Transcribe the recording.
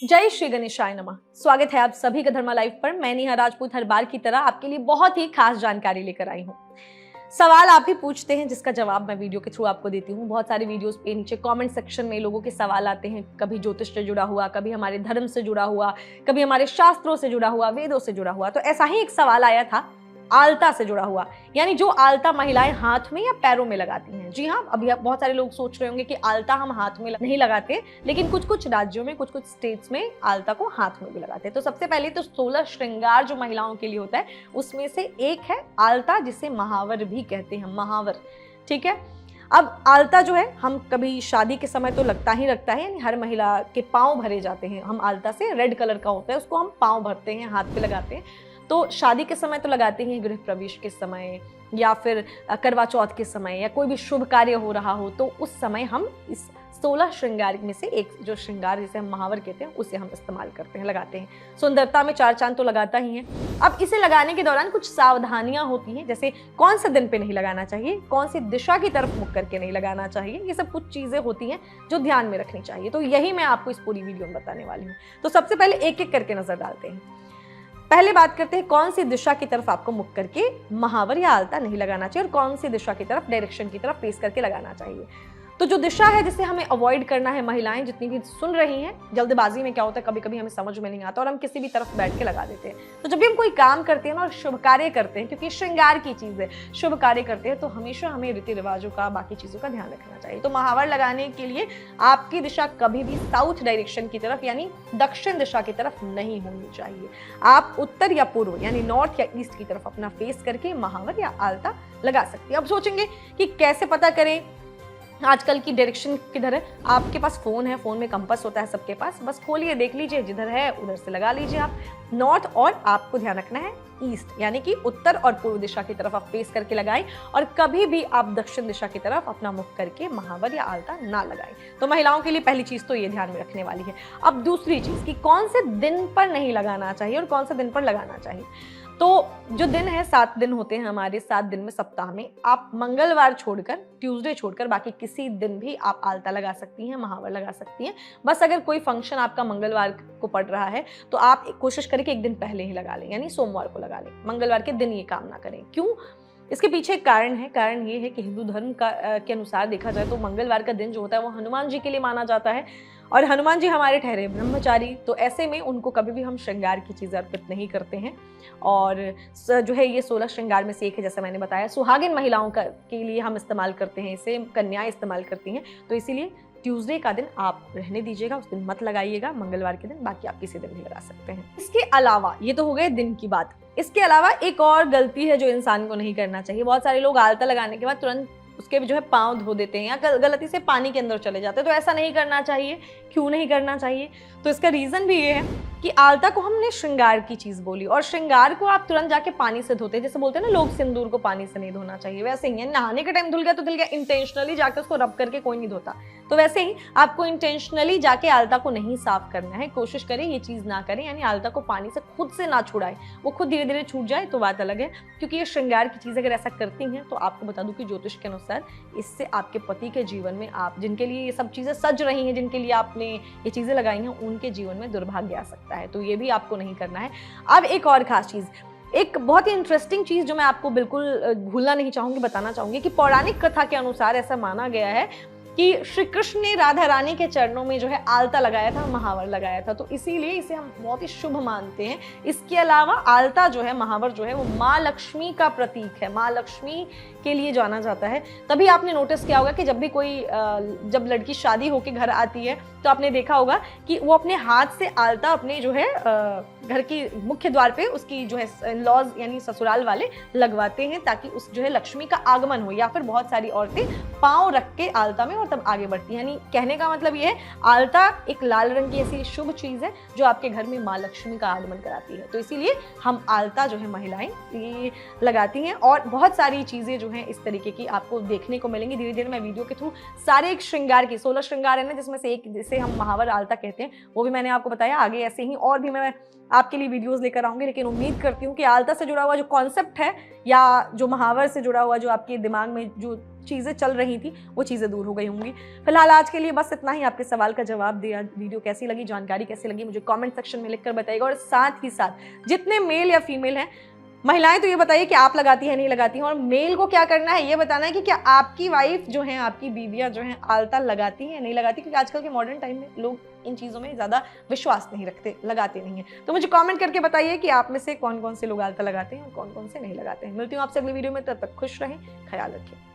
जय श्री गणेशाय नमः। स्वागत है आप सभी का धर्मा लाइव पर। मैं नेहा राजपूत हर बार की तरह आपके लिए बहुत ही खास जानकारी लेकर आई हूँ। सवाल आप ही पूछते हैं जिसका जवाब मैं वीडियो के थ्रू आपको देती हूँ। बहुत सारे वीडियोस पे नीचे कमेंट सेक्शन में लोगों के सवाल आते हैं, कभी ज्योतिष से जुड़ा हुआ, कभी हमारे धर्म से जुड़ा हुआ, कभी हमारे शास्त्रों से जुड़ा हुआ, वेदों से जुड़ा हुआ। तो ऐसा ही एक सवाल आया था आलता से जुड़ा हुआ, यानी जो आलता महिलाएं हाथ में या पैरों में लगाती हैं। जी हाँ, अभी बहुत सारे लोग सोच रहे होंगे कि आलता हम हाथ में नहीं लगाते, लेकिन कुछ कुछ राज्यों में, कुछ कुछ स्टेट्स में आलता को हाथ में भी लगाते हैं। तो सबसे पहले तो 16 श्रृंगार जो महिलाओं के लिए होता है उसमें से एक है आलता, जिसे महावर भी कहते हैं। महावर, ठीक है। अब आलता जो है हम कभी शादी के समय तो लगता ही लगता है, यानी हर महिला के पांव भरे जाते हैं। हम आलता से, रेड कलर का होता है, उसको हम पांव भरते हैं, हाथ पे लगाते हैं। तो शादी के समय तो लगाते हैं, गृह प्रवेश के समय या फिर करवा चौथ के समय या कोई भी शुभ कार्य हो रहा हो तो उस समय हम इस 16 श्रृंगार में से एक जो श्रृंगार जिसे हम महावर कहते हैं उसे हम इस्तेमाल करते हैं, लगाते हैं। सुंदरता में 4 चांद तो लगाता ही है। अब इसे लगाने के दौरान कुछ सावधानियां होती हैं, जैसे कौन से दिन पे नहीं लगाना चाहिए, कौन सी दिशा की तरफ मुख करके नहीं लगाना चाहिए, ये सब कुछ चीजें होती हैं जो ध्यान में रखनी चाहिए। तो यही मैं आपको इस पूरी वीडियो में बताने वाली हूँ। तो सबसे पहले एक एक करके नजर डालते हैं। पहले बात करते हैं कौन सी दिशा की तरफ आपको मुख करके महावर या आलता नहीं लगाना चाहिए और कौन सी दिशा की तरफ, डायरेक्शन की तरफ फेस करके लगाना चाहिए। तो जो दिशा है जिसे हमें अवॉइड करना है, महिलाएं जितनी भी सुन रही हैं, जल्दबाजी में क्या होता है कभी कभी हमें समझ में नहीं आता और हम किसी भी तरफ बैठ के लगा देते हैं। तो जब भी हम कोई काम करते हैं ना और शुभ कार्य करते हैं, क्योंकि श्रृंगार की चीज है, शुभ कार्य करते हैं, तो हमेशा हमें रीति रिवाजों का, बाकी चीजों का ध्यान रखना चाहिए। तो महावर लगाने के लिए आपकी दिशा कभी भी साउथ डायरेक्शन की तरफ यानी दक्षिण दिशा की तरफ नहीं होनी चाहिए। आप उत्तर या पूर्व यानी नॉर्थ या ईस्ट की तरफ अपना फेस करके महावर या आलता लगा सकती है। अब सोचेंगे कि कैसे पता करें आजकल की डायरेक्शन किधर है। आपके पास फोन है, फोन में कंपास होता है सबके पास, बस खोलिए, देख लीजिए, जिधर है उधर से लगा लीजिए आप नॉर्थ। और आपको ध्यान रखना है ईस्ट यानी कि उत्तर और पूर्व दिशा की तरफ आप फेस करके लगाएं और कभी भी आप दक्षिण दिशा की तरफ अपना मुख करके महावर या आलता ना लगाएं। तो महिलाओं के लिए पहली चीज तो ये ध्यान में रखने वाली है। अब दूसरी चीज कि कौन से दिन पर नहीं लगाना चाहिए और कौन से दिन पर लगाना चाहिए। तो जो दिन है, 7 दिन होते हैं हमारे, 7 दिन में सप्ताह में, आप मंगलवार छोड़कर, ट्यूसडे छोड़कर बाकी किसी दिन भी आप आलता लगा सकती हैं, महावर लगा सकती हैं। बस अगर कोई फंक्शन आपका मंगलवार को पड़ रहा है तो आप कोशिश करें कि एक दिन पहले ही लगा लें, यानी सोमवार को लगा लें, मंगलवार के दिन ये काम ना करें। क्यों? इसके पीछे एक कारण है। कारण ये है कि हिंदू धर्म के अनुसार देखा जाए तो मंगलवार का दिन जो होता है वो हनुमान जी के लिए माना जाता है और हनुमान जी हमारे ठहरे ब्रह्मचारी, तो ऐसे में उनको कभी भी हम श्रृंगार की चीज़ें अर्पित नहीं करते हैं। और जो है ये 16 श्रृंगार में से एक है, जैसा मैंने बताया। सुहागिन महिलाओं के लिए हम इस्तेमाल करते हैं इसे, कन्याएं इस्तेमाल करती हैं। तो इसीलिए ट्यूसडे का दिन आप रहने दीजिएगा, उस दिन मत लगाइएगा, मंगलवार के दिन, बाकी आप किसी दिन भी लगा सकते हैं। इसके अलावा, ये तो हो गए दिन की बात, इसके अलावा एक और गलती है जो इंसान को नहीं करना चाहिए। बहुत सारे लोग आलता लगाने के बाद तुरंत उसके जो है पाँव धो देते हैं या गलती से पानी के अंदर चले जाते हैं। तो ऐसा नहीं करना चाहिए। क्यों नहीं करना चाहिए? तो इसका रीजन भी ये है कि आलता को हमने श्रृंगार की चीज बोली और श्रृंगार को आप तुरंत जाके पानी से धोते हैं। जैसे बोलते हैं ना लोग, सिंदूर को पानी से नहीं धोना चाहिए, वैसे ही है, नहाने के टाइम धुल गया तो धुल गया, इंटेंशनली जाके उसको रब करके कोई नहीं धोता। तो वैसे ही आपको इंटेंशनली जाके आलता को नहीं साफ करना है। कोशिश करें ये चीज ना करें, यानी आलता को पानी से खुद से ना छुड़ाएं। वो खुद धीरे धीरे छूट जाए तो बात अलग है, क्योंकि ये श्रृंगार की चीज अगर ऐसा करती हैं तो आपको बता दूं कि ज्योतिष के अनुसार इससे आपके पति के जीवन में, आप जिनके लिए ये सब चीजें सज रही हैं, जिनके लिए आपने ये चीजें लगाई हैं, उनके जीवन में दुर्भाग्य आ सकता है। तो ये भी आपको नहीं करना है। अब एक और खास चीज, एक बहुत ही इंटरेस्टिंग चीज जो मैं आपको बिल्कुल भूलना नहीं चाहूंगी, बताना चाहूंगी कि पौराणिक कथा के अनुसार ऐसा माना गया है कि श्री कृष्ण ने राधा रानी के चरणों में जो है आलता लगाया था, महावर लगाया था, तो इसीलिए इसे हम बहुत ही शुभ मानते हैं। इसके अलावा आलता जो है, महावर जो है, वो माँ लक्ष्मी का प्रतीक है, माँ लक्ष्मी के लिए जाना जाता है। तभी आपने नोटिस किया होगा कि जब भी कोई जब लड़की शादी होके घर आती है तो आपने देखा होगा कि वो अपने हाथ से आलता अपने जो है घर की मुख्य द्वार पे उसकी जो है लॉज यानी ससुराल वाले लगवाते हैं, ताकि उस जो है लक्ष्मी का आगमन हो। या फिर बहुत सारी औरतें पाँव रख के आलता में और तब आगे बढ़ती है। यानी कहने का मतलब ये है, आलता एक लाल रंग की ऐसी शुभ चीज है जो आपके घर में माँ लक्ष्मी का आगमन कराती है। तो इसीलिए हम आलता जो है महिलाएं ये लगाती हैं। और बहुत सारी चीजें जो हैं इस तरीके की आपको देखने को मिलेंगी। धीरे धीरे मैं वीडियो के थ्रू सारे एक श्रृंगार की 16 श्रृंगार है ना, जिसमें से एक जिसे हम महावर आलता कहते हैं, वो भी मैंने आपको बताया। आगे ऐसे ही और भी मैं आपके लिए वीडियोस लेकर आऊंगी, लेकिन उम्मीद करती हूँ कि आलता से जुड़ा हुआ जो कॉन्सेप्ट है या जो महावर से जुड़ा हुआ जो आपके दिमाग में जो चीज़ें चल रही थी वो चीज़ें दूर हो गई होंगी। फिलहाल आज के लिए बस इतना ही। आपके सवाल का जवाब दिया। वीडियो कैसी लगी, जानकारी कैसी लगी, मुझे कमेंट सेक्शन में लिखकर बताइएगा। और साथ ही साथ जितने मेल या फीमेल हैं, महिलाएं तो ये बताइए कि आप लगाती हैं नहीं लगाती हैं, और मेल को क्या करना है ये बताना है कि क्या आपकी वाइफ जो है, आपकी बीवियां जो हैं आलता लगाती हैं नहीं लगाती, क्योंकि आजकल के मॉडर्न टाइम में लोग इन चीज़ों में ज़्यादा विश्वास नहीं रखते, लगाते नहीं हैं। तो मुझे कमेंट करके बताइए कि आप में से कौन कौन से लोग आलता लगाते हैं और कौन कौन से नहीं लगाते हैं। मिलती हूँ आपसे अगली वीडियो में, तब तक खुश रहें, ख्याल रखें।